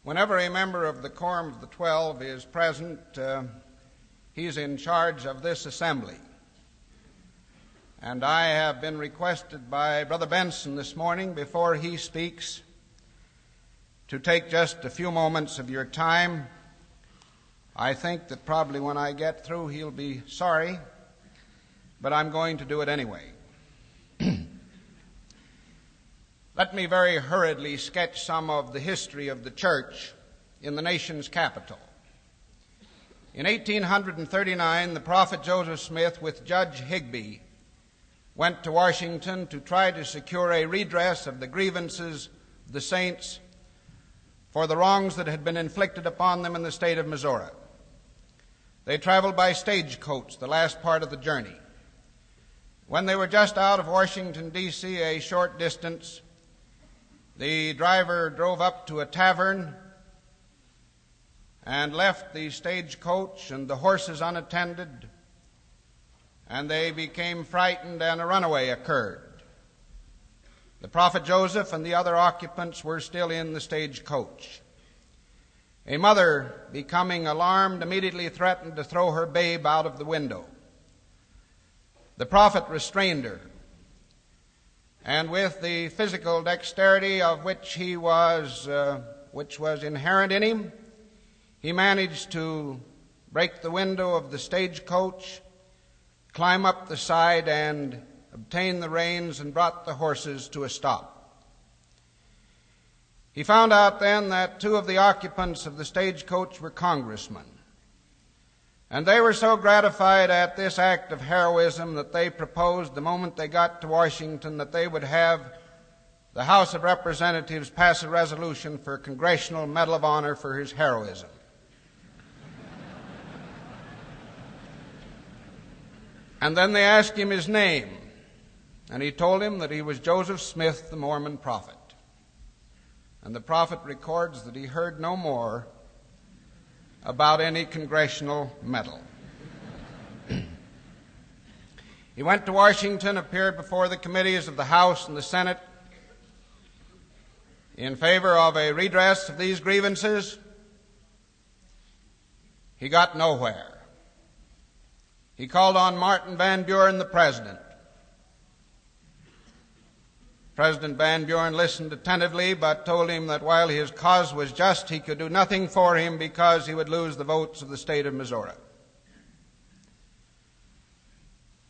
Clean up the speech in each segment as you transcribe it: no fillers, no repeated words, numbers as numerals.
Whenever a member of the Quorum of the 12 is present, he's in charge of this assembly. And I have been requested by Brother Benson this morning, before he speaks, to take just a few moments of your time. I think that probably when I get through he'll be sorry, but I'm going to do it anyway. Let me very hurriedly sketch some of the history of the church in the nation's capital. In 1839, the prophet Joseph Smith with Judge Higbee went to Washington to try to secure a redress of the grievances of the saints for the wrongs that had been inflicted upon them in the state of Missouri. They traveled by stagecoach the last part of the journey. When they were just out of Washington, D.C., a short distance, the driver drove up to a tavern and left the stagecoach and the horses unattended, and they became frightened, and a runaway occurred. The prophet Joseph and the other occupants were still in the stagecoach. A mother, becoming alarmed, immediately threatened to throw her babe out of the window. The prophet restrained her, and with the physical dexterity of which which was inherent in him, he managed to break the window of the stagecoach, climb up the side, and obtain the reins and brought the horses to a stop. He found out then that two of the occupants of the stagecoach were congressmen, and they were so gratified at this act of heroism that they proposed, the moment they got to Washington, that they would have the House of Representatives pass a resolution for a Congressional Medal of Honor for his heroism. And then they asked him his name, and he told him that he was Joseph Smith, the Mormon prophet. And the prophet records that he heard no more about any congressional medal. He went to Washington, appeared before the committees of the House and the Senate in favor of a redress of these grievances. He got nowhere. He called on Martin Van Buren, the president. President Van Buren listened attentively, but told him that while his cause was just, he could do nothing for him because he would lose the votes of the state of Missouri.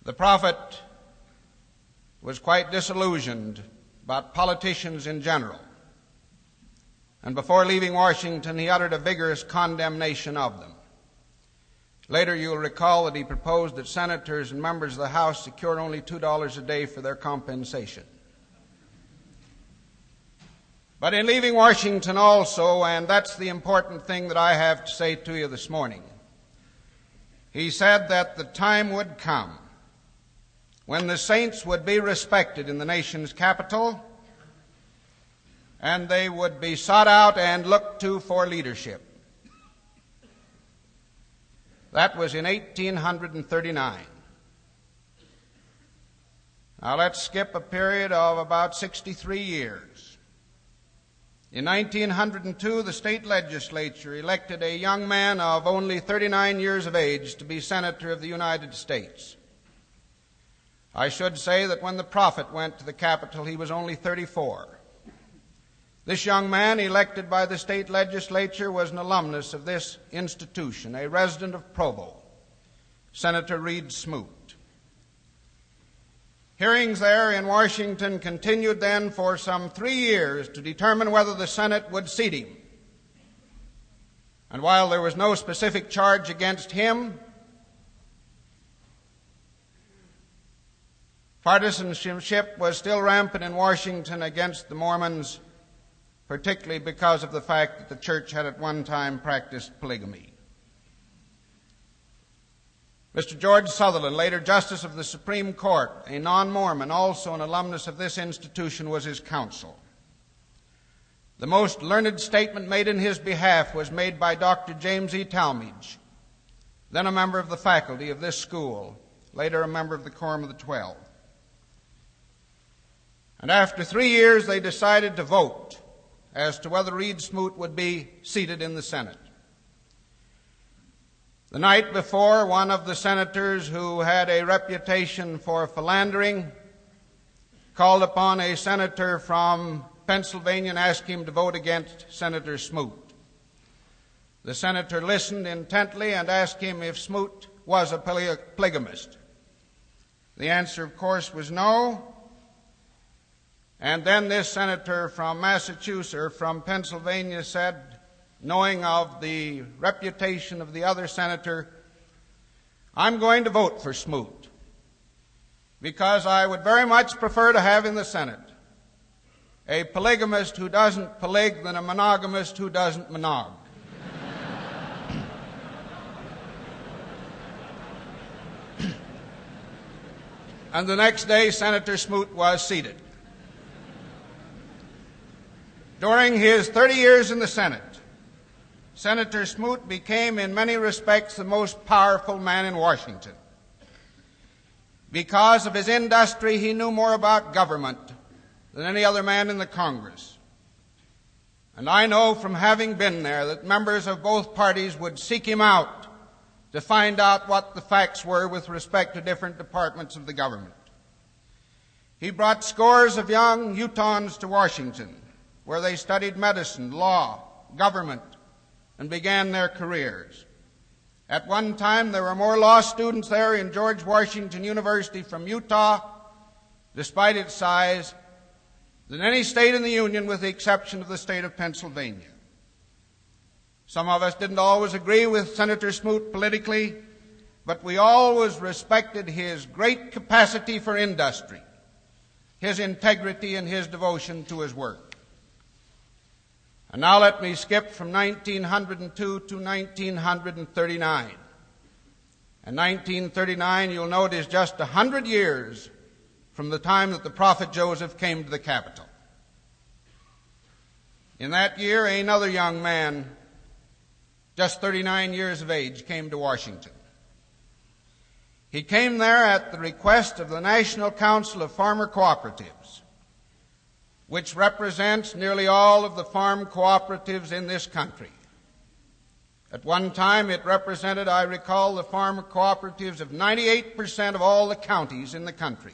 The prophet was quite disillusioned about politicians in general, and before leaving Washington, he uttered a vigorous condemnation of them. Later, you'll recall that he proposed that senators and members of the House secure only $2 a day for their compensation. But in leaving Washington also, and that's the important thing that I have to say to you this morning, he said that the time would come when the saints would be respected in the nation's capital, and they would be sought out and looked to for leadership. That was in 1839. Now let's skip a period of about 63 years. In 1902, the state legislature elected a young man of only 39 years of age to be Senator of the United States. I should say that when the prophet went to the Capitol, he was only 34. This young man, elected by the state legislature, was an alumnus of this institution, a resident of Provo, Senator Reed Smoot. Hearings there in Washington continued then for some 3 years to determine whether the Senate would seat him. And while there was no specific charge against him, partisanship was still rampant in Washington against the Mormons, particularly because of the fact that the church had at one time practiced polygamy. Mr. George Sutherland, later Justice of the Supreme Court, a non-Mormon, also an alumnus of this institution, was his counsel. The most learned statement made in his behalf was made by Dr. James E. Talmage, then a member of the faculty of this school, later a member of the Quorum of the 12. And after 3 years, they decided to vote as to whether Reed Smoot would be seated in the Senate. The night before, one of the senators who had a reputation for philandering called upon a senator from Pennsylvania and asked him to vote against Senator Smoot. The senator listened intently and asked him if Smoot was a polygamist. The answer, of course, was no. And then this senator from Massachusetts, or from Pennsylvania, said, knowing of the reputation of the other senator, "I'm going to vote for Smoot because I would very much prefer to have in the Senate a polygamist who doesn't polig than a monogamist who doesn't monog." And the next day, Senator Smoot was seated. During his 30 years in the Senate, Senator Smoot became, in many respects, the most powerful man in Washington. Because of his industry, he knew more about government than any other man in the Congress. And I know from having been there that members of both parties would seek him out to find out what the facts were with respect to different departments of the government. He brought scores of young Utahns to Washington, where they studied medicine, law, government, and began their careers. At one time, there were more law students there in George Washington University from Utah, despite its size, than any state in the Union with the exception of the state of Pennsylvania. Some of us didn't always agree with Senator Smoot politically, but we always respected his great capacity for industry, his integrity, and his devotion to his work. And now let me skip from 1902 to 1939. And 1939, you'll note, is just 100 years from the time that the prophet Joseph came to the capital. In that year, another young man, just 39 years of age, came to Washington. He came there at the request of the National Council of Farmer Cooperatives, which represents nearly all of the farm cooperatives in this country. At one time, it represented, I recall, the farm cooperatives of 98% of all the counties in the country.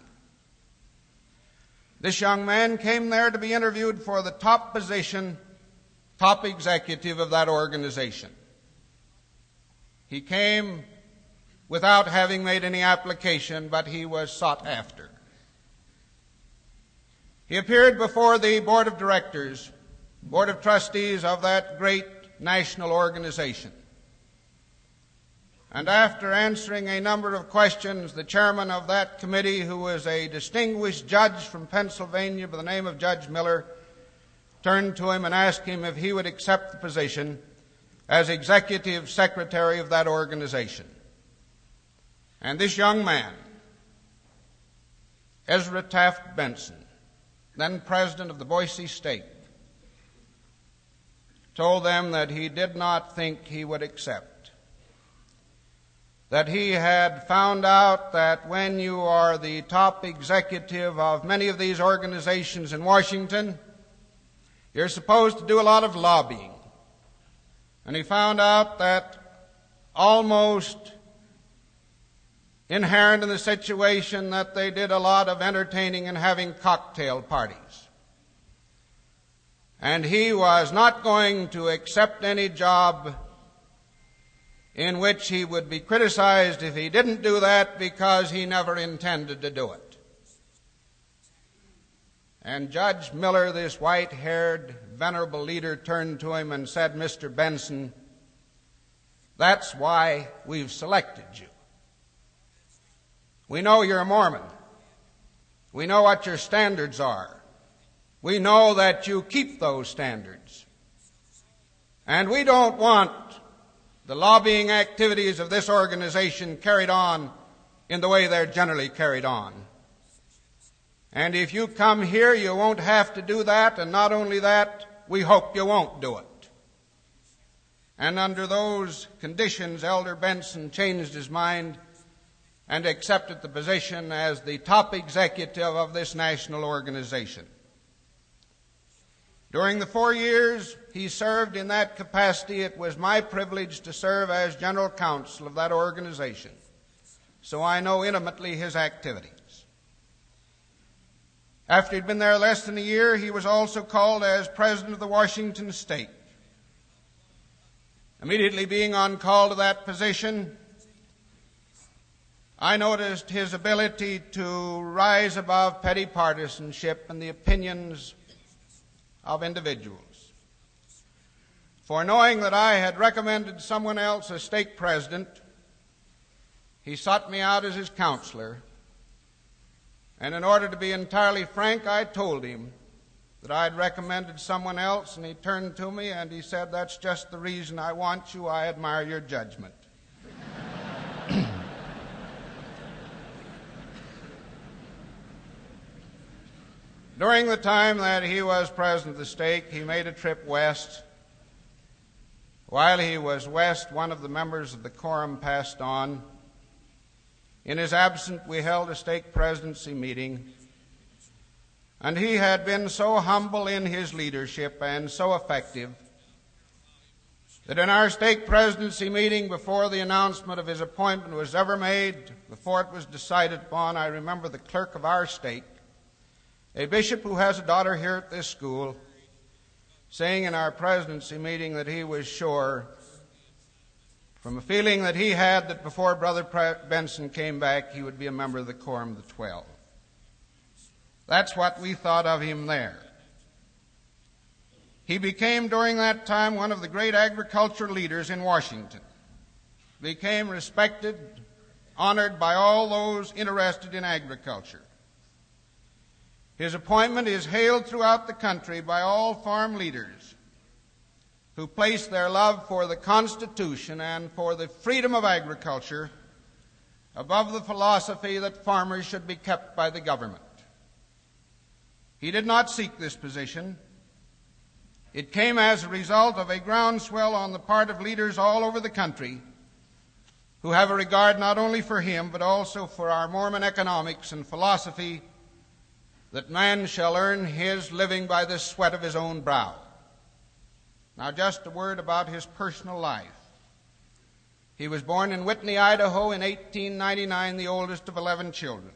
This young man came there to be interviewed for the top position, top executive of that organization. He came without having made any application, but he was sought after. He appeared before the board of directors, board of trustees of that great national organization. And after answering a number of questions, the chairman of that committee, who was a distinguished judge from Pennsylvania by the name of Judge Miller, turned to him and asked him if he would accept the position as executive secretary of that organization. And this young man, Ezra Taft Benson, then president of the Boise State, told them that he did not think he would accept. That he had found out that when you are the top executive of many of these organizations in Washington, you're supposed to do a lot of lobbying. And he found out that almost inherent in the situation that they did a lot of entertaining and having cocktail parties. And he was not going to accept any job in which he would be criticized if he didn't do that, because he never intended to do it. And Judge Miller, this white-haired, venerable leader, turned to him and said, "Mr. Benson, that's why we've selected you. We know you're a Mormon. We know what your standards are. We know that you keep those standards. And we don't want the lobbying activities of this organization carried on in the way they're generally carried on. And if you come here, you won't have to do that, and not only that, we hope you won't do it." And under those conditions, Elder Benson changed his mind and accepted the position as the top executive of this national organization. During the 4 years he served in that capacity, it was my privilege to serve as general counsel of that organization, so I know intimately his activities. After he'd been there less than a year, he was also called as president of the Washington State. Immediately being on call to that position, I noticed his ability to rise above petty partisanship and the opinions of individuals. For knowing that I had recommended someone else as stake president, he sought me out as his counselor, and in order to be entirely frank, I told him that I had recommended someone else, and he turned to me and he said, "That's just the reason I want you. I admire your judgment." During the time that he was president of the stake, he made a trip west. While he was west, one of the members of the quorum passed on. In his absence, we held a stake presidency meeting, and he had been so humble in his leadership and so effective that in our stake presidency meeting, before the announcement of his appointment was ever made, before it was decided upon, I remember the clerk of our stake, a bishop who has a daughter here at this school, saying in our presidency meeting that he was sure, from a feeling that he had, that before Brother Benson came back, he would be a member of the Quorum of the 12. That's what we thought of him there. He became, during that time, one of the great agricultural leaders in Washington. Became respected, honored by all those interested in agriculture. His appointment is hailed throughout the country by all farm leaders who place their love for the Constitution and for the freedom of agriculture above the philosophy that farmers should be kept by the government. He did not seek this position. It came as a result of a groundswell on the part of leaders all over the country who have a regard not only for him but also for our Mormon economics and philosophy that man shall earn his living by the sweat of his own brow. Now, just a word about his personal life. He was born in Whitney, Idaho in 1899, the oldest of 11 children.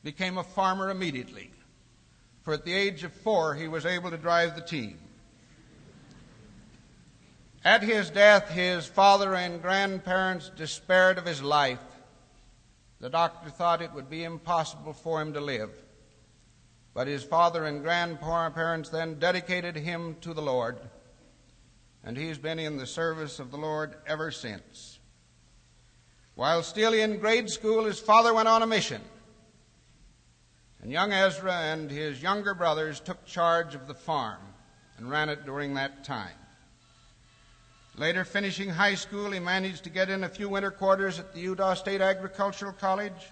Became a farmer immediately, for at the age of 4 he was able to drive the team. At his death, his father and grandparents despaired of his life. The doctor thought it would be impossible for him to live. But his father and grandparents then dedicated him to the Lord, and he's been in the service of the Lord ever since. While still in grade school, his father went on a mission, and young Ezra and his younger brothers took charge of the farm and ran it during that time. Later, finishing high school, he managed to get in a few winter quarters at the Utah State Agricultural College.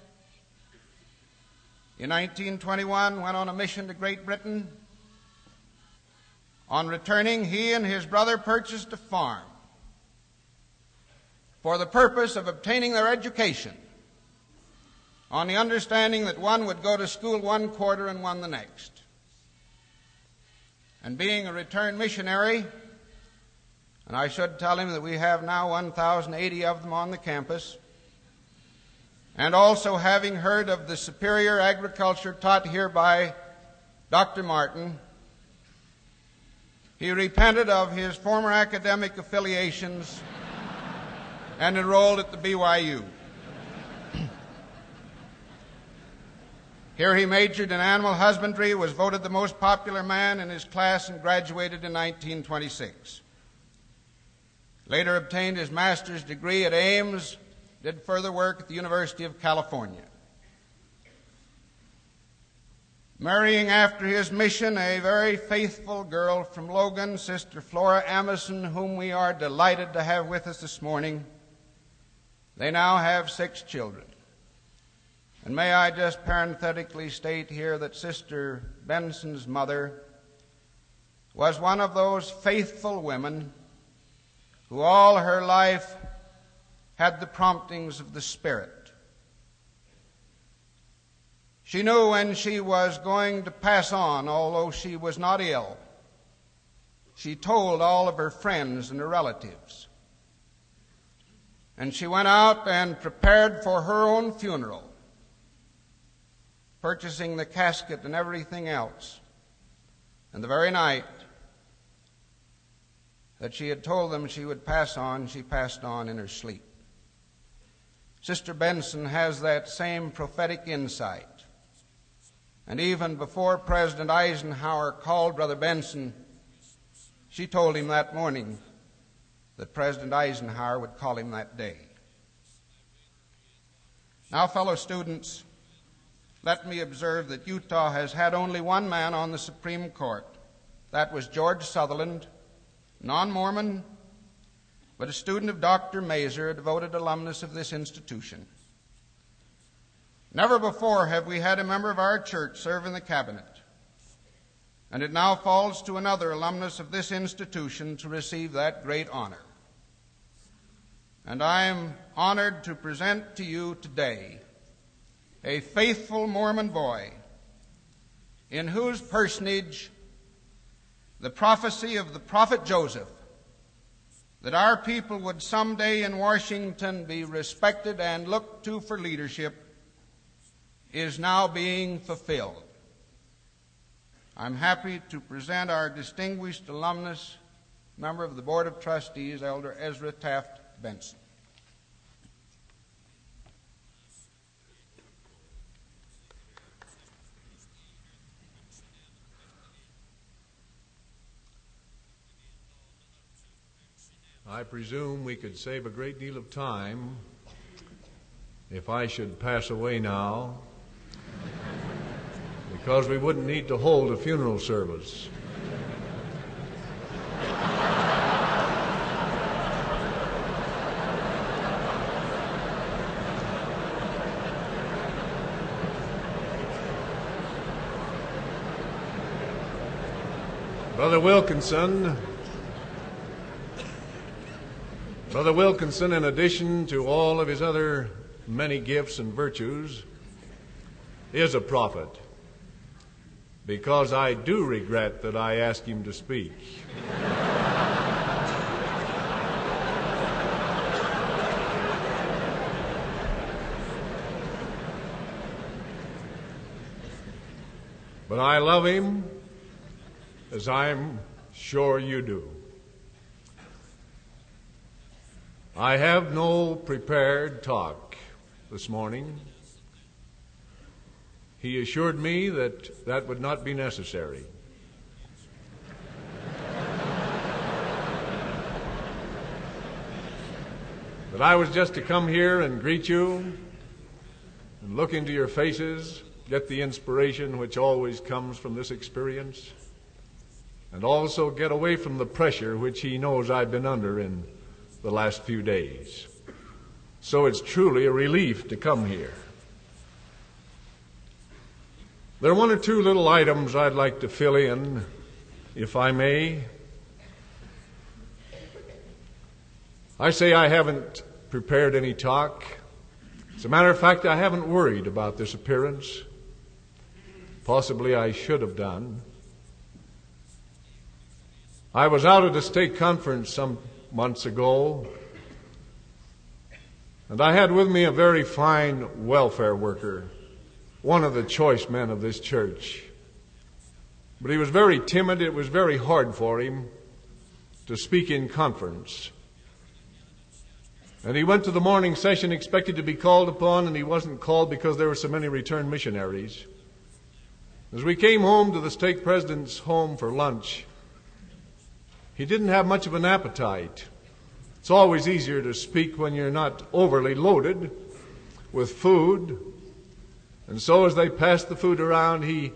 In 1921, went on a mission to Great Britain. On returning, he and his brother purchased a farm for the purpose of obtaining their education, on the understanding that one would go to school one quarter and one the next. And being a returned missionary, and I should tell him that we have now 1,080 of them on the campus, and also having heard of the superior agriculture taught here by Dr. Martin, he repented of his former academic affiliations and enrolled at the BYU. Here he majored in animal husbandry, was voted the most popular man in his class, and graduated in 1926. Later obtained his master's degree at Ames, did further work at the University of California. Marrying after his mission a very faithful girl from Logan, Sister Flora Amison, whom we are delighted to have with us this morning. They now have 6 children. And may I just parenthetically state here that Sister Benson's mother was one of those faithful women who all her life had the promptings of the Spirit. She knew when she was going to pass on, although she was not ill, she told all of her friends and her relatives. And she went out and prepared for her own funeral, purchasing the casket and everything else. And the very night that she had told them she would pass on, she passed on in her sleep. Sister Benson has that same prophetic insight. And even before President Eisenhower called Brother Benson, she told him that morning that President Eisenhower would call him that day. Now, fellow students, let me observe that Utah has had only one man on the Supreme Court. That was George Sutherland, non-Mormon, but a student of Dr. Mazer, a devoted alumnus of this institution. Never before have we had a member of our church serve in the cabinet, and it now falls to another alumnus of this institution to receive that great honor. And I am honored to present to you today a faithful Mormon boy in whose personage the prophecy of the prophet Joseph, that our people would someday in Washington be respected and looked to for leadership, is now being fulfilled. I'm happy to present our distinguished alumnus, member of the Board of Trustees, Elder Ezra Taft Benson. I presume we could save a great deal of time if I should pass away now, because we wouldn't need to hold a funeral service. Brother Wilkinson, in addition to all of his other many gifts and virtues, is a prophet, because I do regret that I asked him to speak. But I love him, as I'm sure you do. I have no prepared talk this morning. He assured me that that would not be necessary. That I was just to come here and greet you and look into your faces, get the inspiration which always comes from this experience, and also get away from the pressure which he knows I've been under in the last few days. So it's truly a relief to come here. There are one or two little items I'd like to fill in, if I may. I say I haven't prepared any talk. As a matter of fact, I haven't worried about this appearance. Possibly I should have done. I was out at a stake conference some months ago, and I had with me a very fine welfare worker, one of the choice men of this church. But he was very timid. It was very hard for him to speak in conference. And he went to the morning session expected to be called upon, and he wasn't called because there were so many returned missionaries. As we came home to the stake president's home for lunch, he didn't have much of an appetite. It's always easier to speak when you're not overly loaded with food. And so as they passed the food around, he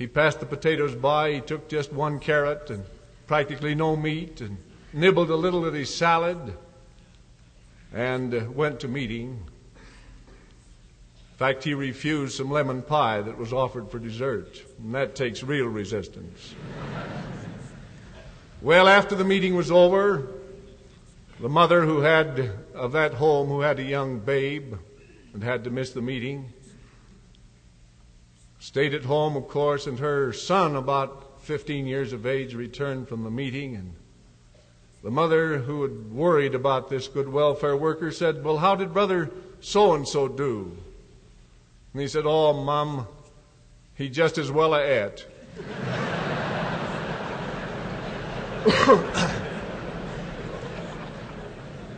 passed the potatoes by. He took just one carrot and practically no meat and nibbled a little at his salad and went to meeting. In fact, he refused some lemon pie that was offered for dessert, and that takes real resistance. Well, after the meeting was over, the mother of that home who had a young babe and had to miss the meeting stayed at home, of course, and her son, about 15 years of age, returned from the meeting, and the mother, who had worried about this good welfare worker, said, "Well, how did brother so-and-so do?" And he said, "Oh, Mom, he just as well ate."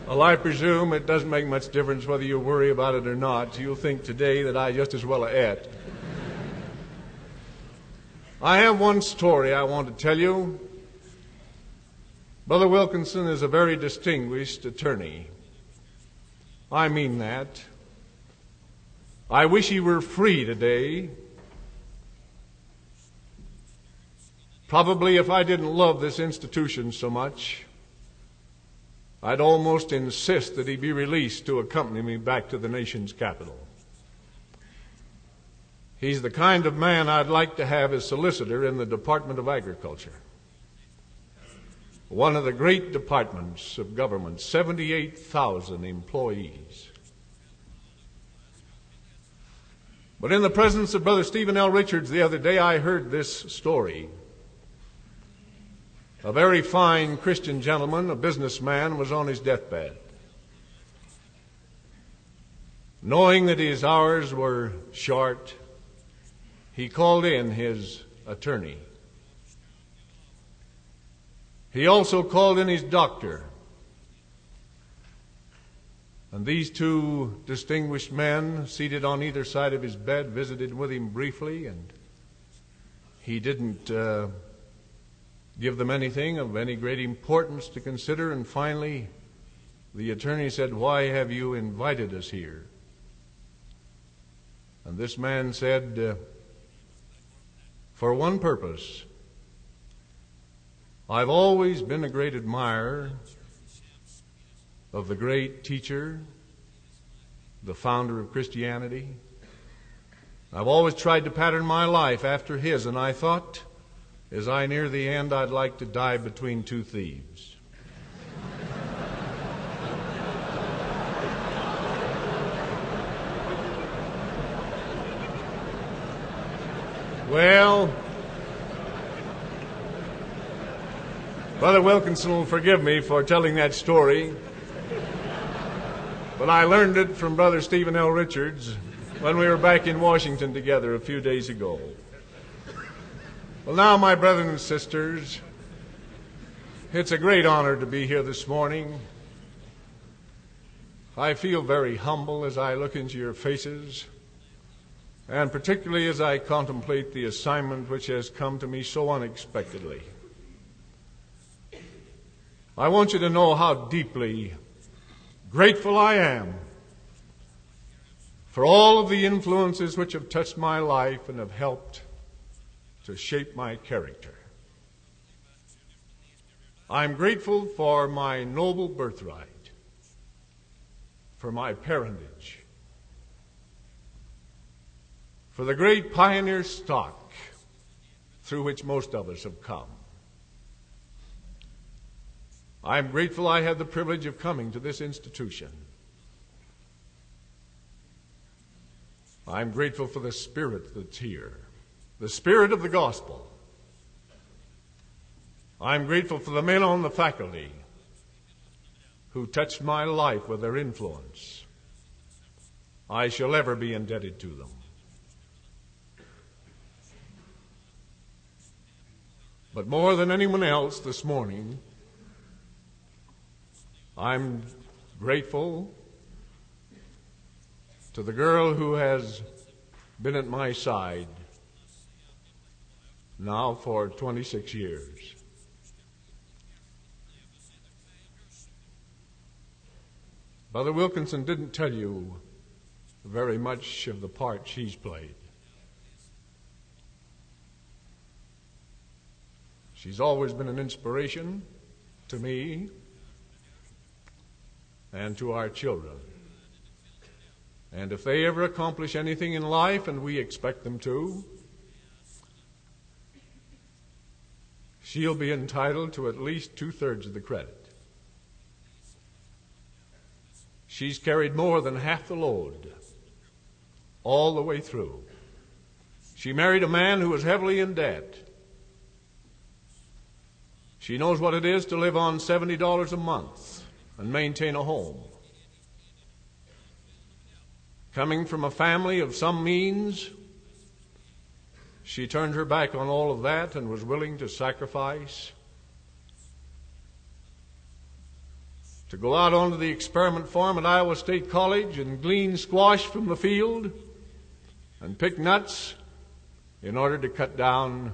Well, I presume it doesn't make much difference whether you worry about it or not. You'll think today that I just as well ate. I have one story I want to tell you. Brother Wilkinson is a very distinguished attorney. I mean that. I wish he were free today. Probably if I didn't love this institution so much, I'd almost insist that he be released to accompany me back to the nation's capital. He's the kind of man I'd like to have as solicitor in the Department of Agriculture. One of the great departments of government, 78,000 employees. But in the presence of Brother Stephen L. Richards the other day, I heard this story. A very fine Christian gentleman, a businessman, was on his deathbed. Knowing that his hours were short, he called in his attorney. He also called in his doctor. And these two distinguished men, seated on either side of his bed, visited with him briefly, and he didn't give them anything of any great importance to consider. And finally, the attorney said, "Why have you invited us here?" And this man said, "For one purpose. I've always been a great admirer of the great teacher, the founder of Christianity. I've always tried to pattern my life after his, and I thought, as I near the end, I'd like to die between two thieves." Well, Brother Wilkinson will forgive me for telling that story, but I learned it from Brother Stephen L. Richards when we were back in Washington together a few days ago. Well, now, my brothers and sisters, it's a great honor to be here this morning. I feel very humble as I look into your faces, and particularly as I contemplate the assignment which has come to me so unexpectedly. I want you to know how deeply grateful I am for all of the influences which have touched my life and have helped to shape my character. I'm grateful for my noble birthright, for my parentage, for the great pioneer stock through which most of us have come. I'm grateful I had the privilege of coming to this institution. I'm grateful for the spirit that's here, the spirit of the gospel. I'm grateful for the men on the faculty who touched my life with their influence. I shall ever be indebted to them. But more than anyone else this morning, I'm grateful to the girl who has been at my side now for 26 years. Brother Wilkinson didn't tell you very much of the part she's played. She's always been an inspiration to me and to our children. And if they ever accomplish anything in life, and we expect them to, she'll be entitled to at least 2/3 of the credit. She's carried more than half the load all the way through. She married a man who was heavily in debt, She knows what it is to live on $70 a month and maintain a home. Coming from a family of some means, she turned her back on all of that and was willing to sacrifice to go out onto the experiment farm at Iowa State College and glean squash from the field and pick nuts in order to cut down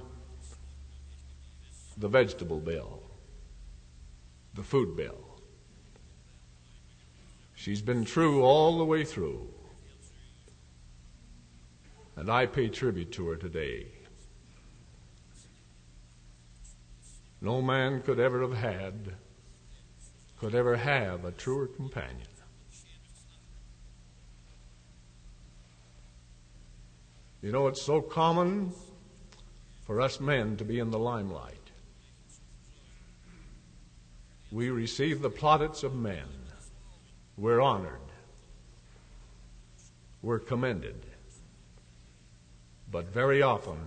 the vegetable bill, the food bill. She's been true all the way through, and I pay tribute to her today. No man could ever have a truer companion. You know, it's so common for us men to be in the limelight. We receive the plaudits of men. We're honored. We're commended. But very often,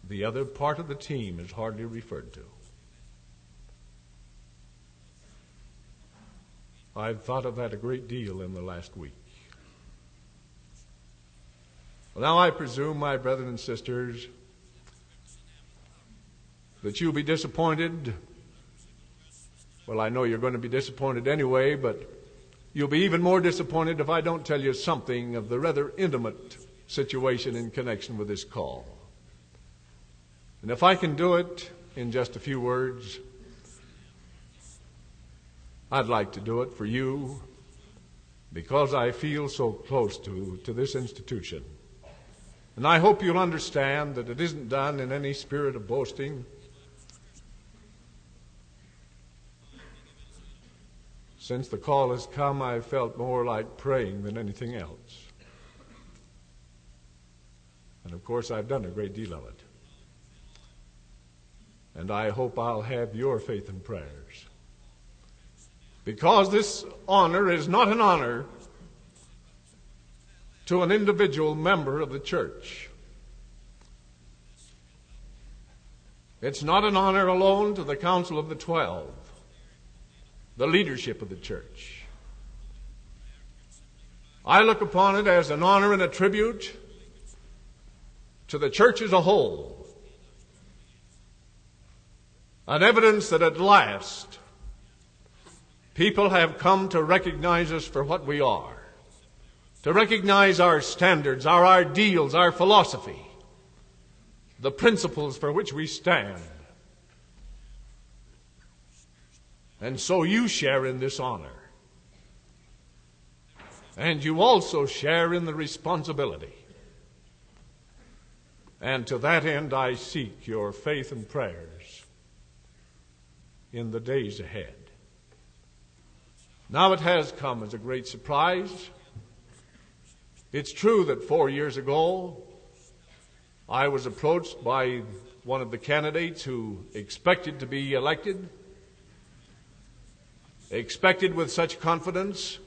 the other part of the team is hardly referred to. I've thought of that a great deal in the last week. Well, now I presume, my brethren and sisters, that you'll be disappointed. Well, I know you're going to be disappointed anyway, but you'll be even more disappointed if I don't tell you something of the rather intimate situation in connection with this call. And if I can do it in just a few words, I'd like to do it for you because I feel so close to this institution. And I hope you'll understand that it isn't done in any spirit of boasting. Since the call has come, I've felt more like praying than anything else. And of course, I've done a great deal of it. And I hope I'll have your faith and prayers. Because this honor is not an honor to an individual member of the church. It's not an honor alone to the Council of the 12, the leadership of the church. I look upon it as an honor and a tribute to the church as a whole. An evidence that at last people have come to recognize us for what we are, to recognize our standards, our ideals, our philosophy, the principles for which we stand. And so you share in this honor. And you also share in the responsibility. And to that end, I seek your faith and prayers in the days ahead. Now it has come as a great surprise. It's true that 4 years ago, I was approached by one of the candidates who expected to be elected, expected with such confidence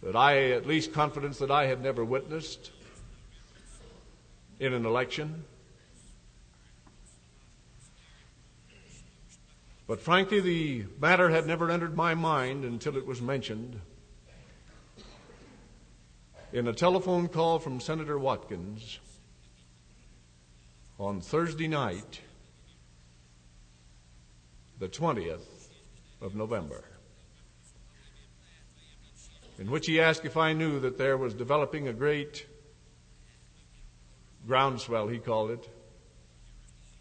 that confidence that I had never witnessed in an election. But frankly, the matter had never entered my mind until it was mentioned in a telephone call from Senator Watkins on Thursday night, the 20th of November, in which he asked if I knew that there was developing a great groundswell, he called it,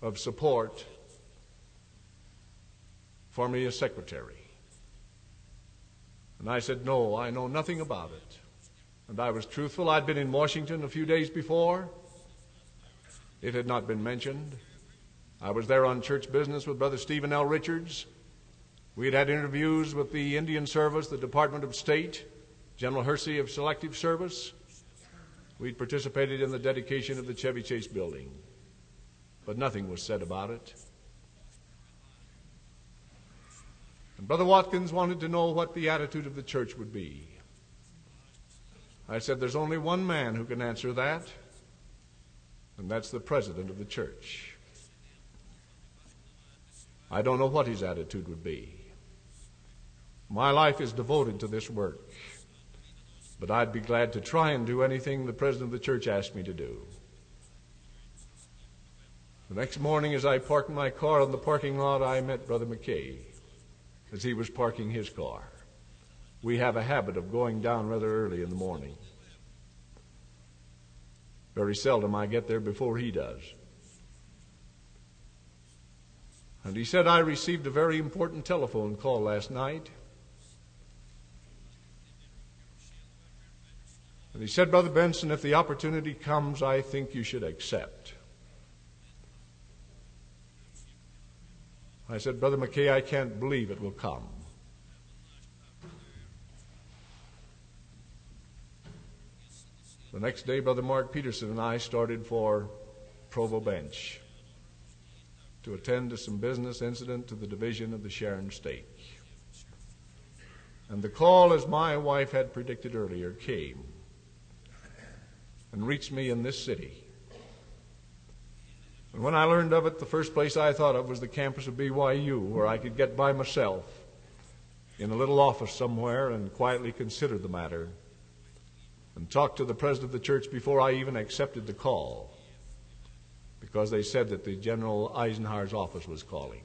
of support for me as secretary. And I said, no, I know nothing about it. And I was truthful. I'd been in Washington a few days before. It had not been mentioned. I was there on church business with Brother Stephen L. Richards. We had interviews with the Indian Service, the Department of State, General Hersey of Selective Service. We'd participated in the dedication of the Chevy Chase building. But nothing was said about it. And Brother Watkins wanted to know what the attitude of the church would be. I said, there's only one man who can answer that, and that's the president of the church. I don't know what his attitude would be. My life is devoted to this work, but I'd be glad to try and do anything the president of the church asked me to do. The next morning, as I parked my car in the parking lot, I met Brother McKay as he was parking his car. We have a habit of going down rather early in the morning. Very seldom I get there before he does. And he said, I received a very important telephone call last night. And he said, Brother Benson, if the opportunity comes, I think you should accept. I said, Brother McKay, I can't believe it will come. The next day, Brother Mark Peterson and I started for Provo Bench to attend to some business incident to the division of the Sharon Stake. And the call, as my wife had predicted earlier, came and reached me in this city. And when I learned of it, the first place I thought of was the campus of BYU, where I could get by myself in a little office somewhere and quietly consider the matter and talk to the president of the church before I even accepted the call, because they said that the General Eisenhower's office was calling.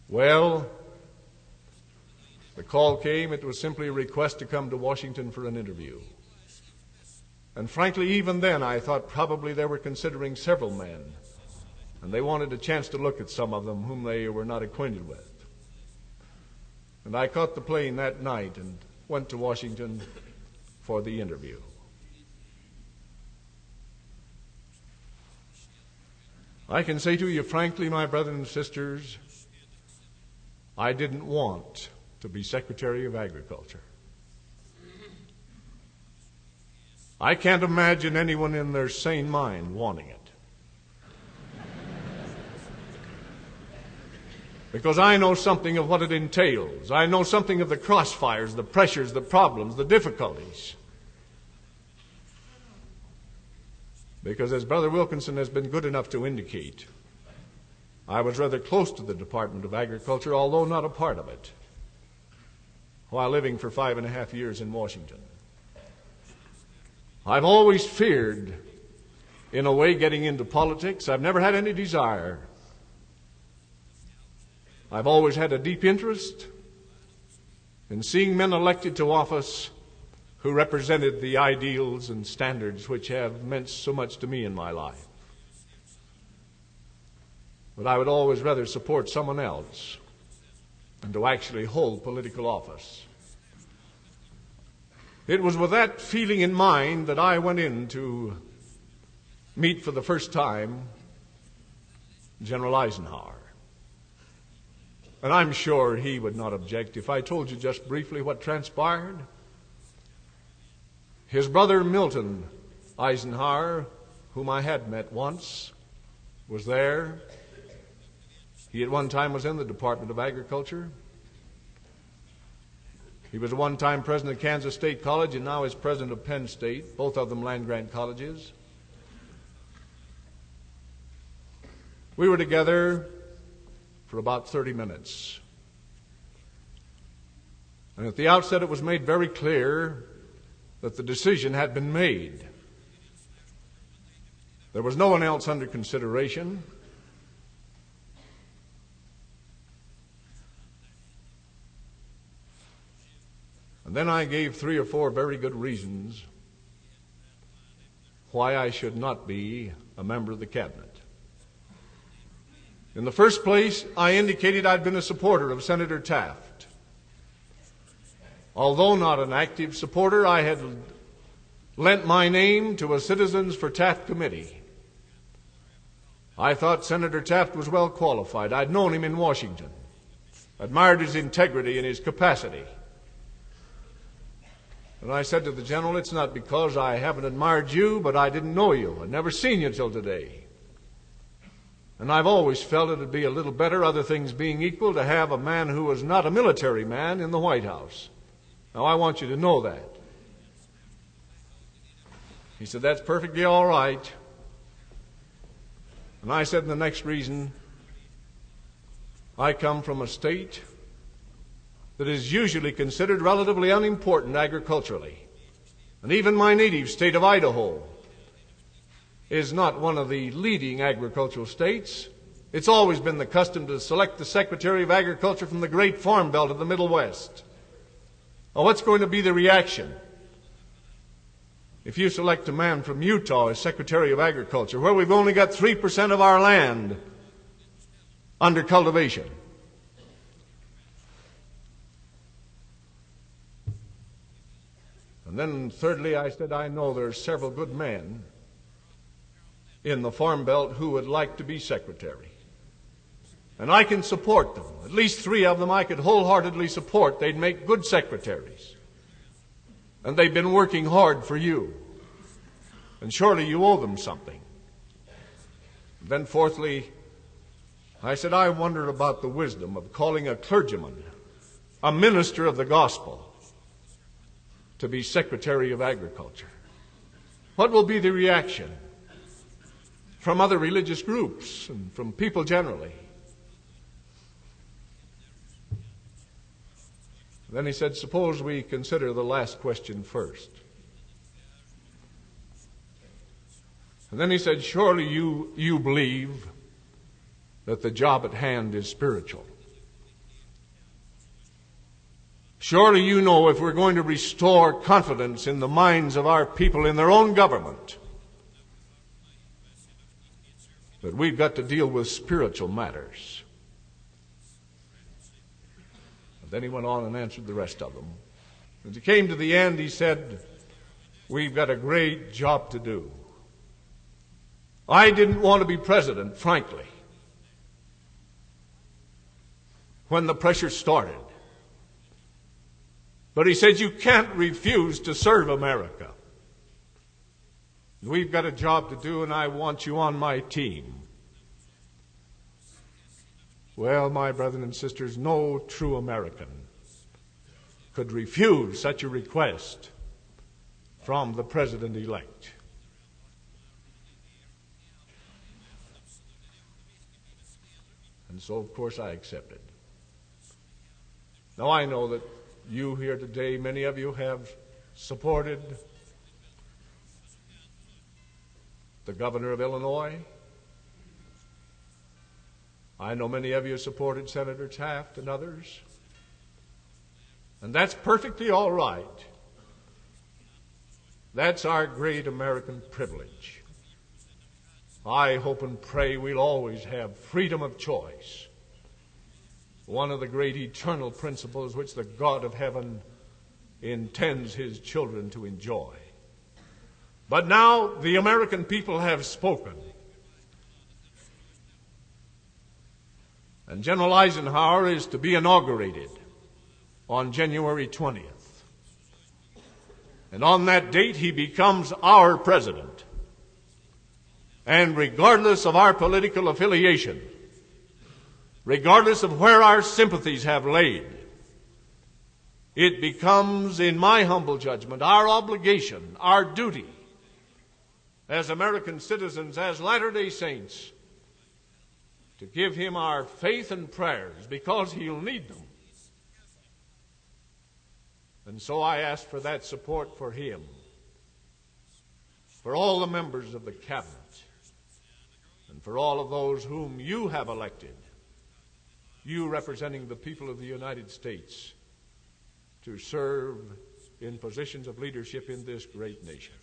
Well, the call came. It was simply a request to come to Washington for an interview. And frankly, even then, I thought probably they were considering several men, and they wanted a chance to look at some of them whom they were not acquainted with. And I caught the plane that night and went to Washington for the interview. I can say to you frankly, my brothers and sisters, I didn't want to be Secretary of Agriculture. I can't imagine anyone in their sane mind wanting it. Because I know something of what it entails. I know something of the crossfires, the pressures, the problems, the difficulties. Because as Brother Wilkinson has been good enough to indicate, I was rather close to the Department of Agriculture, although not a part of it, while living for 5.5 years in Washington. I've always feared, in a way, getting into politics. I've never had any desire. I've always had a deep interest in seeing men elected to office who represented the ideals and standards which have meant so much to me in my life. But I would always rather support someone else than to actually hold political office. It was with that feeling in mind that I went in to meet for the first time General Eisenhower. And I'm sure he would not object if I told you just briefly what transpired. His brother Milton Eisenhower, whom I had met once, was there. He at one time was in the Department of Agriculture. He was at one time president of Kansas State College and now is president of Penn State, both of them land-grant colleges. We were together for about 30 minutes. And at the outset it was made very clear that the decision had been made. There was no one else under consideration. And then I gave 3 or 4 very good reasons why I should not be a member of the cabinet. In the first place, I indicated I'd been a supporter of Senator Taft. Although not an active supporter, I had lent my name to a Citizens for Taft committee. I thought Senator Taft was well qualified. I'd known him in Washington, admired his integrity and his capacity. And I said to the general, it's not because I haven't admired you, but I didn't know you. I'd never seen you till today. And I've always felt it would be a little better, other things being equal, to have a man who was not a military man in the White House. Now, I want you to know that. He said, that's perfectly all right. And I said, the next reason, I come from a state that is usually considered relatively unimportant agriculturally. And even my native state of Idaho is not one of the leading agricultural states. It's always been the custom to select the Secretary of Agriculture from the great farm belt of the Middle West. Well, what's going to be the reaction if you select a man from Utah as Secretary of Agriculture, where we've only got 3% of our land under cultivation? And then thirdly, I said, I know there are several good men in the Farm Belt who would like to be secretary. And I can support them. At least 3 of them I could wholeheartedly support. They'd make good secretaries. And they've been working hard for you. And surely you owe them something. Then fourthly, I said, I wonder about the wisdom of calling a clergyman, a minister of the gospel, to be Secretary of Agriculture. What will be the reaction from other religious groups and from people generally? Then he said, suppose we consider the last question first. And then he said, surely you believe that the job at hand is spiritual. Surely you know if we're going to restore confidence in the minds of our people in their own government, that we've got to deal with spiritual matters. And then he went on and answered the rest of them. As he came to the end, he said, we've got a great job to do. I didn't want to be president, frankly, when the pressure started. But he said, you can't refuse to serve America. We've got a job to do, and I want you on my team. Well, my brothers and sisters, no true American could refuse such a request from the president-elect. And so, of course, I accepted. Now, I know that you here today, many of you have supported the governor of Illinois. I know many of you supported Senator Taft and others. And that's perfectly all right. That's our great American privilege. I hope and pray we'll always have freedom of choice, one of the great eternal principles which the God of heaven intends his children to enjoy. But now the American people have spoken. And General Eisenhower is to be inaugurated on January 20th. And on that date, he becomes our president. And regardless of our political affiliation, regardless of where our sympathies have laid, it becomes, in my humble judgment, our obligation, our duty, as American citizens, as Latter-day Saints, to give him our faith and prayers, because he'll need them. And so I ask for that support for him, for all the members of the cabinet, and for all of those whom you have elected, you representing the people of the United States, to serve in positions of leadership in this great nation.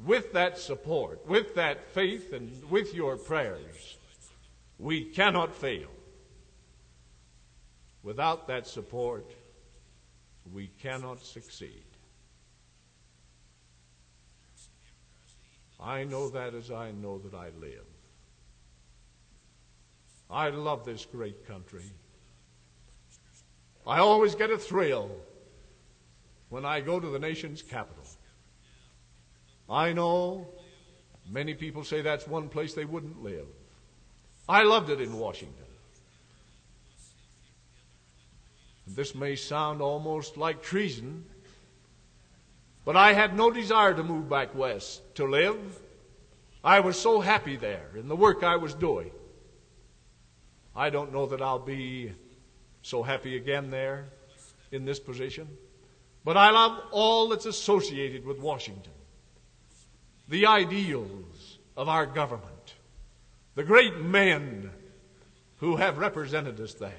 With that support, with that faith, and with your prayers, we cannot fail. Without that support, we cannot succeed. I know that as I know that I live. I love this great country. I always get a thrill when I go to the nation's capital. I know many people say that's one place they wouldn't live. I loved it in Washington. This may sound almost like treason, but I had no desire to move back west to live. I was so happy there in the work I was doing. I don't know that I'll be so happy again there in this position. But I love all that's associated with Washington. The ideals of our government. The great men who have represented us there.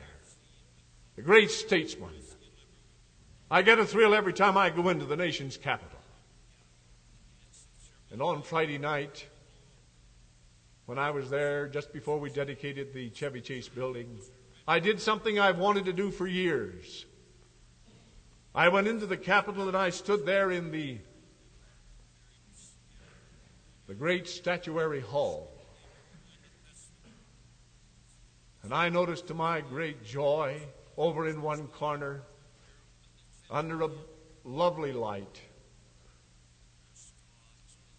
The great statesmen. I get a thrill every time I go into the nation's capital. And on Friday night, when I was there just before we dedicated the Chevy Chase building, I did something I've wanted to do for years. I went into the Capitol and I stood there in the great statuary hall. And I noticed to my great joy, over in one corner, under a lovely light,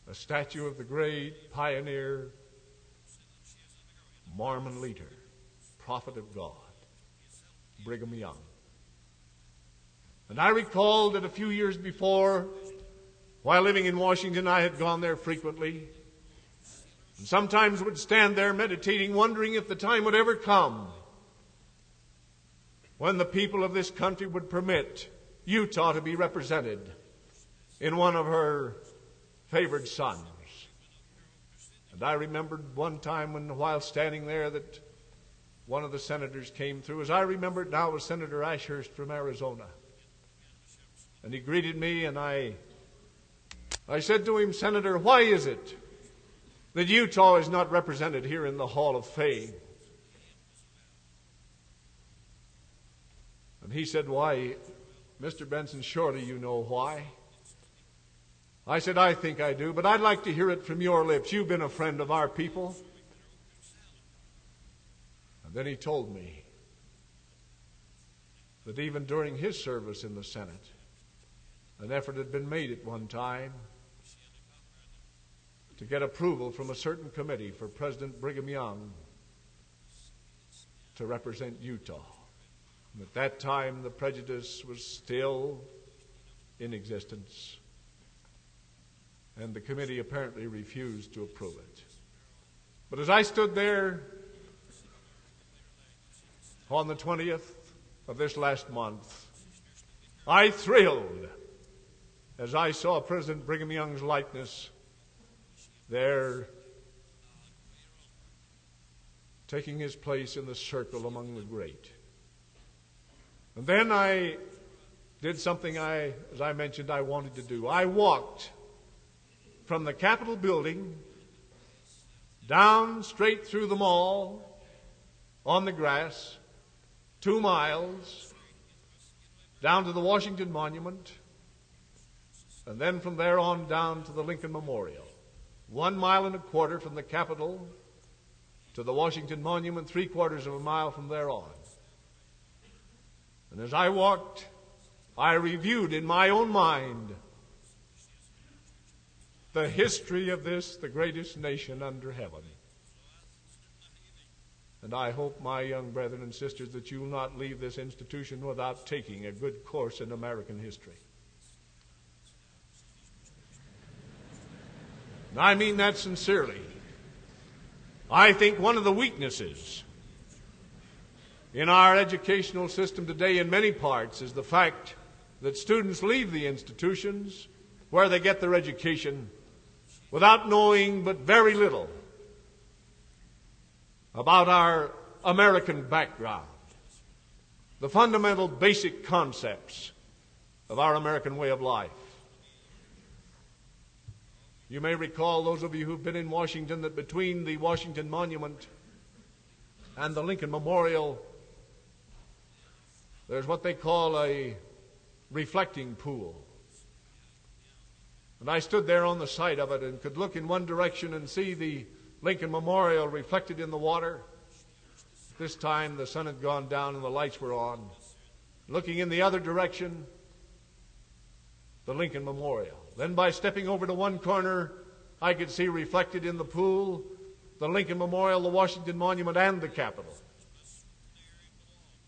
a statue of the great pioneer, Mormon leader, prophet of God, Brigham Young. And I recalled that a few years before, while living in Washington, I had gone there frequently, and sometimes would stand there meditating, wondering if the time would ever come when the people of this country would permit Utah to be represented in one of her favored sons. And I remembered one time while standing there that one of the senators came through. As I remember it now, was Senator Ashurst from Arizona. And he greeted me, and I said to him, "Senator, why is it that Utah is not represented here in the Hall of Fame?" And he said, "Why, Mr. Benson, surely you know why." I said, "I think I do, but I'd like to hear it from your lips. You've been a friend of our people." And then he told me that even during his service in the Senate, an effort had been made at one time to get approval from a certain committee for President Brigham Young to represent Utah. And at that time, the prejudice was still in existence, and the committee apparently refused to approve it. But as I stood there on the 20th of this last month, I thrilled as I saw President Brigham Young's likeness there, taking his place in the circle among the great. And then I did something as I mentioned, I wanted to do. I walked from the Capitol building down straight through the mall on the grass, 2 miles, down to the Washington Monument, and then from there on down to the Lincoln Memorial. 1.25 miles from the Capitol to the Washington Monument, 3/4 mile from there on. And as I walked, I reviewed in my own mind the history of this, the greatest nation under heaven. And I hope, my young brethren and sisters, that you will not leave this institution without taking a good course in American history. And I mean that sincerely. I think one of the weaknesses in our educational system today in many parts is the fact that students leave the institutions where they get their education without knowing but very little about our American background, the fundamental basic concepts of our American way of life. You may recall, those of you who've been in Washington, that between the Washington Monument and the Lincoln Memorial, there's what they call a reflecting pool. And I stood there on the side of it and could look in one direction and see the Lincoln Memorial reflected in the water. This time the sun had gone down and the lights were on. Looking in the other direction, the Lincoln Memorial. Then by stepping over to one corner, I could see reflected in the pool the Lincoln Memorial, the Washington Monument, and the Capitol.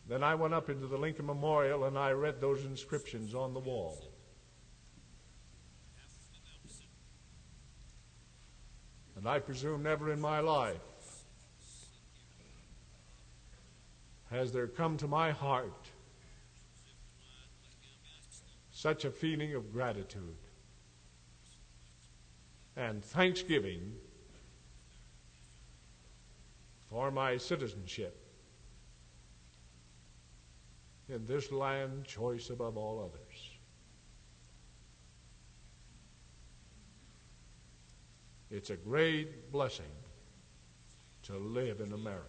Then I went up into the Lincoln Memorial and I read those inscriptions on the wall. And I presume never in my life has there come to my heart such a feeling of gratitude and thanksgiving for my citizenship in this land choice above all others. It's a great blessing to live in America.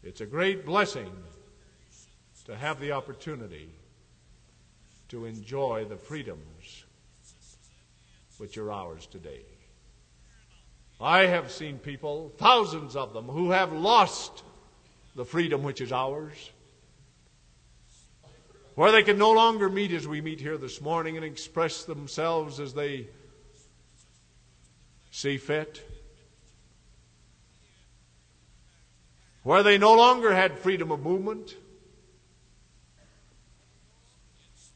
It's a great blessing to have the opportunity to enjoy the freedoms which are ours today. I have seen people, thousands of them, who have lost the freedom which is ours, where they can no longer meet as we meet here this morning and express themselves as they see fit, where they no longer had freedom of movement,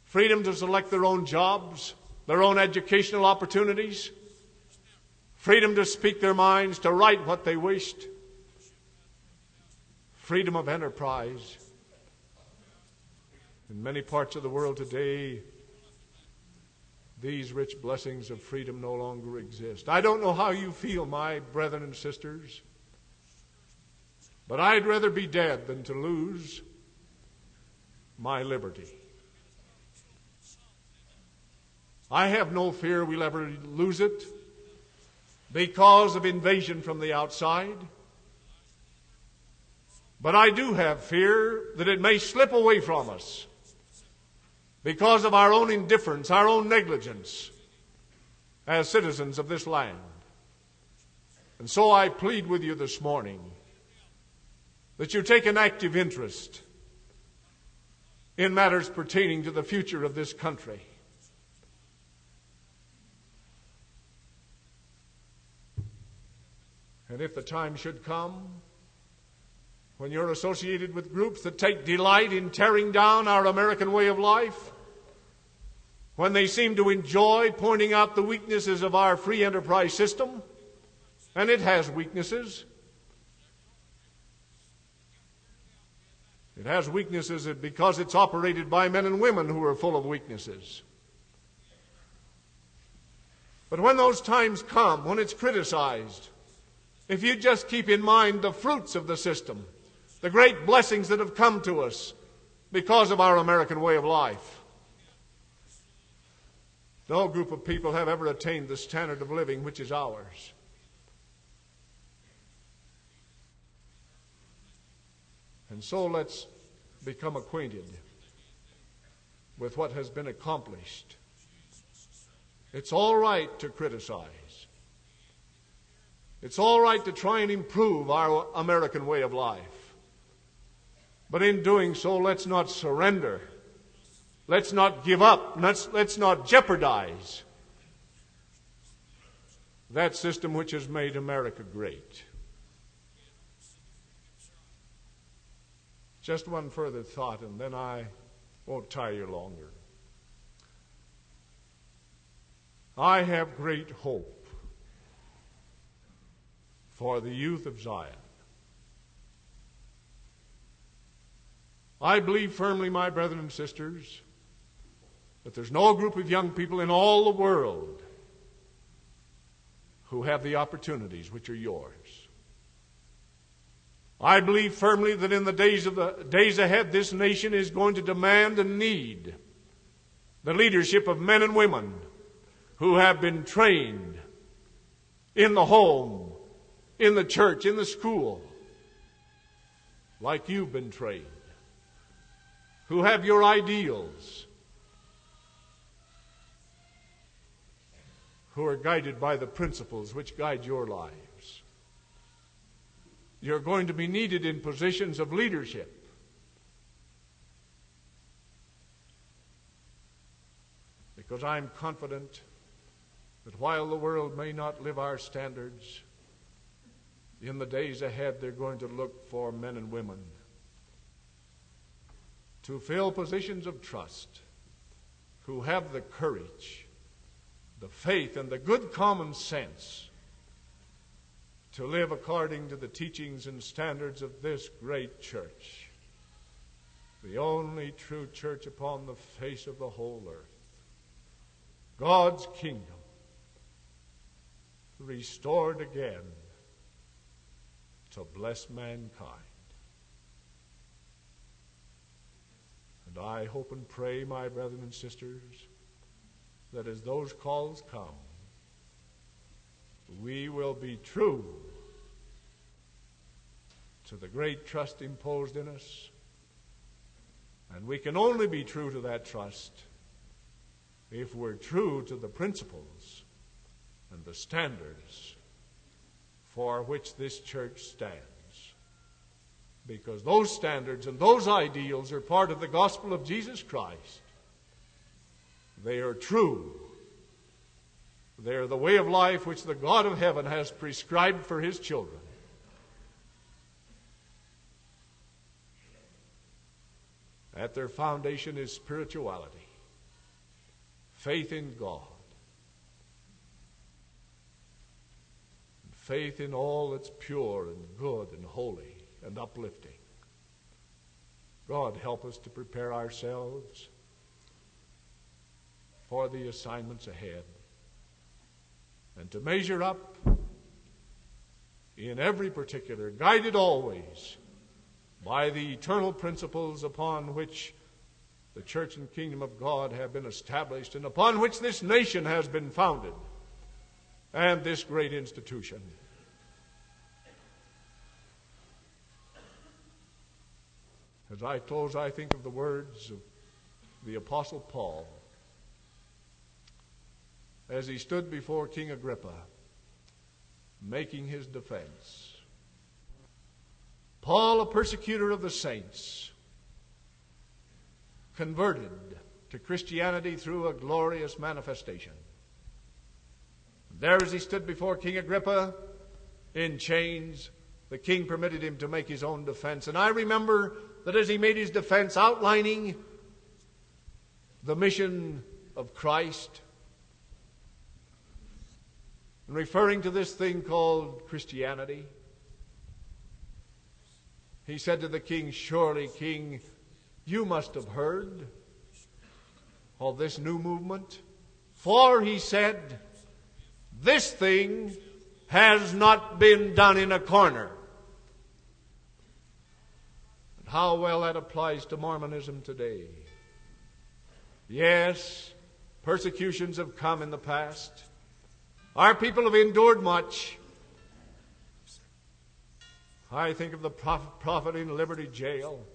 freedom to select their own jobs, their own educational opportunities, freedom to speak their minds, to write what they wished, freedom of enterprise. In many parts of the world today, these rich blessings of freedom no longer exist. I don't know how you feel, my brethren and sisters, but I'd rather be dead than to lose my liberty. I have no fear we'll ever lose it because of invasion from the outside. But I do have fear that it may slip away from us because of our own indifference, our own negligence as citizens of this land. And so I plead with you this morning that you take an active interest in matters pertaining to the future of this country. And if the time should come when you're associated with groups that take delight in tearing down our American way of life, when they seem to enjoy pointing out the weaknesses of our free enterprise system, and it has weaknesses. It has weaknesses because it's operated by men and women who are full of weaknesses. But when those times come, when it's criticized, if you just keep in mind the fruits of the system, the great blessings that have come to us because of our American way of life, no group of people have ever attained the standard of living which is ours. And so let's become acquainted with what has been accomplished. It's all right to criticize. It's all right to try and improve our American way of life. But in doing so, let's not surrender. Let's not give up. Let's not jeopardize that system which has made America great. Just one further thought, and then I won't tire you longer. I have great hope for the youth of Zion. I believe firmly, my brethren and sisters, that there's no group of young people in all the world who have the opportunities which are yours. I believe firmly that in the days ahead, this nation is going to demand and need the leadership of men and women who have been trained in the home, in the church, in the school, like you've been trained, who have your ideals, who are guided by the principles which guide your lives. You're going to be needed in positions of leadership. Because I'm confident that while the world may not live our standards, in the days ahead they're going to look for men and women to fill positions of trust, who have the courage, the faith, and the good common sense to live according to the teachings and standards of this great church, the only true church upon the face of the whole earth, God's kingdom restored again to bless mankind. And I hope and pray, my brethren and sisters, that as those calls come, we will be true to the great trust imposed in us. And we can only be true to that trust if we're true to the principles and the standards for which this church stands. Because those standards and those ideals are part of the gospel of Jesus Christ. They are true. They are the way of life which the God of heaven has prescribed for his children. At their foundation is spirituality, faith in God, and faith in all that's pure and good and holy and uplifting. God, help us to prepare ourselves for the assignments ahead and to measure up in every particular, guided always by the eternal principles upon which the church and kingdom of God have been established and upon which this nation has been founded and this great institution. As I close, I think of the words of the Apostle Paul as he stood before King Agrippa making his defense. Paul, a persecutor of the saints, converted to Christianity through a glorious manifestation. There as he stood before King Agrippa in chains, the king permitted him to make his own defense. And I remember that as he made his defense outlining the mission of Christ and referring to this thing called Christianity, he said to the king, "Surely, King, you must have heard of this new movement. For," he said, "this thing has not been done in a corner." And how well that applies to Mormonism today. Yes, persecutions have come in the past. Our people have endured much. I think of the prophet in Liberty Jail.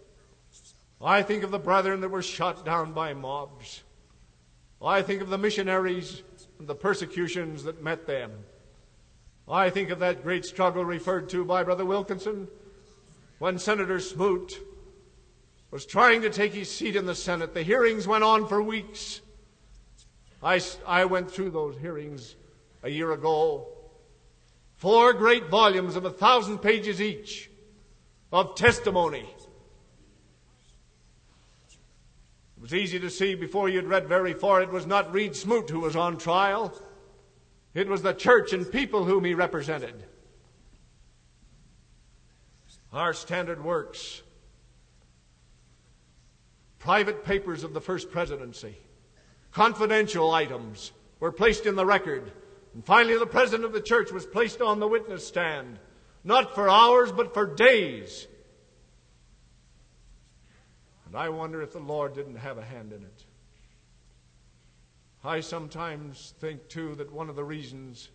I think of the brethren that were shot down by mobs. I think of the missionaries and the persecutions that met them. I think of that great struggle referred to by Brother Wilkinson when Senator Smoot was trying to take his seat in the Senate. The hearings went on for weeks. I went through those hearings a year ago. 4 great volumes of 1,000 pages each of testimony. It was easy to see before you'd read very far it was not Reed Smoot who was on trial. It was the church and people whom he represented. Our standard works, private papers of the first presidency, confidential items were placed in the record. And finally, the president of the church was placed on the witness stand, not for hours, but for days. And I wonder if the Lord didn't have a hand in it. I sometimes think, too, that one of the reasons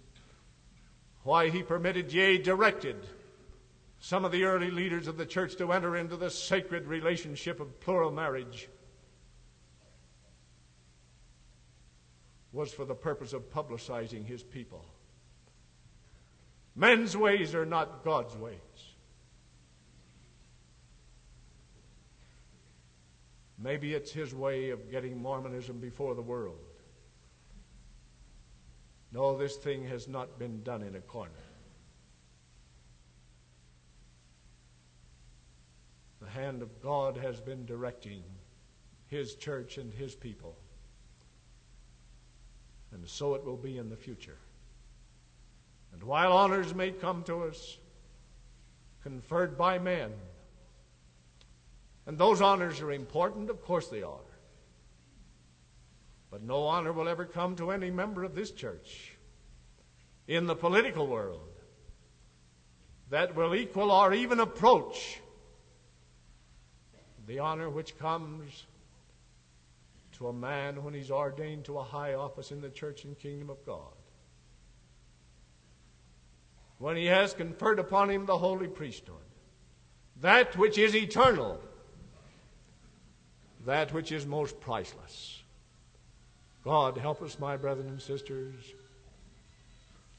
why he permitted, yea, directed, some of the early leaders of the church to enter into the sacred relationship of plural marriage was for the purpose of publicizing his people. Men's ways are not God's ways. Maybe it's his way of getting Mormonism before the world. No, this thing has not been done in a corner. The hand of God has been directing his church and his people. And so it will be in the future. And while honors may come to us, conferred by men, and those honors are important, of course they are, but no honor will ever come to any member of this church in the political world that will equal or even approach the honor which comes to a man when he's ordained to a high office in the church and kingdom of God. When he has conferred upon him the holy priesthood, that which is eternal, that which is most priceless. God help us, my brethren and sisters,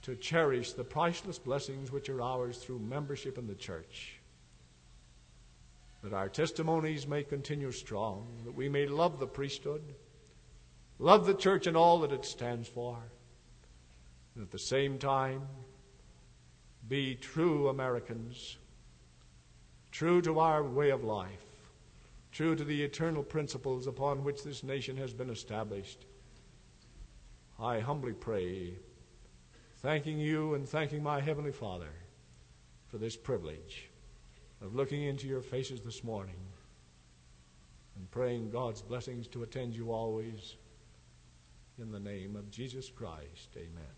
to cherish the priceless blessings which are ours through membership in the church, that our testimonies may continue strong, that we may love the priesthood, love the church and all that it stands for, and at the same time be true Americans, true to our way of life, true to the eternal principles upon which this nation has been established. I humbly pray, thanking you and thanking my Heavenly Father for this privilege of looking into your faces this morning and praying God's blessings to attend you always. In the name of Jesus Christ, amen.